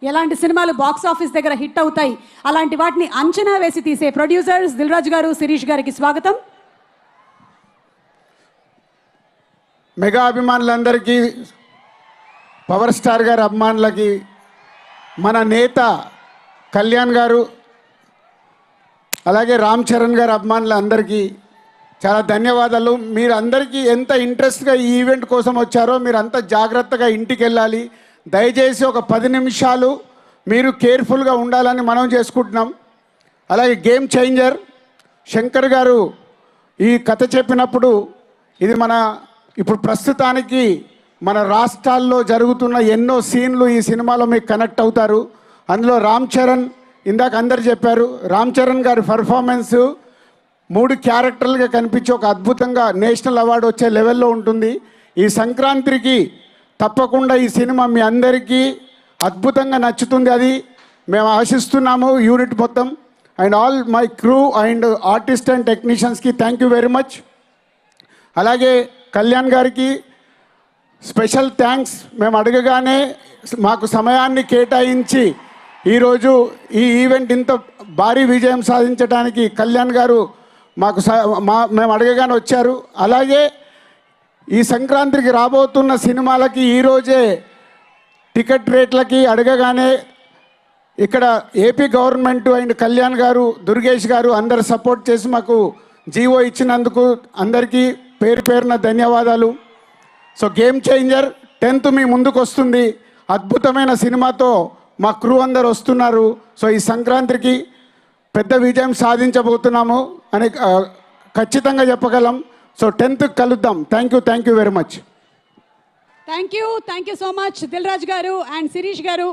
ఎలాంటి సినిమాలు box office దగ్గర హిట్ అవుతాయి అలాంటి వాటిని అంచనా వేసి తీసే ప్రొడ్యూసర్స్ దిల్ రాజు గారు శిరీష్ గారికి స్వాగతం. మెగా అభిమానులందరికీ, పవర్ స్టార్ గారి అభిమానులకి, మన నేత కళ్యాణ్ గారు అలాగే రామ్ చరణ్ గారి అభిమానులందరికీ చాలా ధన్యవాదాలు. మీరు అందరికీ ఎంత ఇంట్రెస్ట్గా ఈ ఈవెంట్ కోసం వచ్చారో మీరు అంత జాగ్రత్తగా ఇంటికి వెళ్ళాలి. దయచేసి ఒక 10 నిమిషాలు మీరు కేర్ఫుల్గా ఉండాలని మనం చేసుకుంటున్నాం. అలాగే గేమ్ చేంజర్ శంకర్ గారు ఈ కథ చెప్పినప్పుడు ఇది ఇప్పుడు ప్రస్తుతానికి మన రాష్ట్రాల్లో జరుగుతున్న ఎన్నో సీన్లు ఈ సినిమాలో మీకు కనెక్ట్ అవుతారు. అందులో రామ్ చరణ్, ఇందాక అందరు చెప్పారు, రామ్ చరణ్ గారి పర్ఫార్మెన్సు 3 క్యారెక్టర్లుగా కనిపించి ఒక అద్భుతంగా నేషనల్ అవార్డు వచ్చే లెవెల్లో ఉంటుంది. ఈ సంక్రాంతికి తప్పకుండా ఈ సినిమా మీ అందరికీ అద్భుతంగా నచ్చుతుంది, అది మేము ఆశిస్తున్నాము. యూనిట్ మొత్తం and all my crew and artist and టెక్నీషియన్స్కి థ్యాంక్ యూ వెరీ మచ్. అలాగే కళ్యాణ్ గారికి స్పెషల్ థ్యాంక్స్. మేము అడగగానే మాకు సమయాన్ని కేటాయించి ఈరోజు ఈ ఈవెంట్ ఇంత భారీ విజయం సాధించడానికి కళ్యాణ్ గారు మేము అడగగానే వచ్చారు. అలాగే ఈ సంక్రాంతికి రాబోతున్న సినిమాలకి ఈరోజే టికెట్ రేట్లకి అడగగానే ఇక్కడ ఏపీ గవర్నమెంట్ అండ్ కళ్యాణ్ గారు, దుర్గేష్ గారు అందరు సపోర్ట్ చేసి మాకు జీవో ఇచ్చినందుకు అందరికీ పేరు పేరున ధన్యవాదాలు. సో గేమ్ చేంజర్ 10th మీ ముందుకు వస్తుంది. అద్భుతమైన సినిమాతో మా క్రూ అందరు వస్తున్నారు. సో ఈ సంక్రాంతికి పెద్ద విజయం సాధించబోతున్నాము అని ఖచ్చితంగా చెప్పగలం. సో 10th కలుద్దాం. Thank you very much. Thank you so much Dil Raju గారు అండ్ శిరీష్ గారు.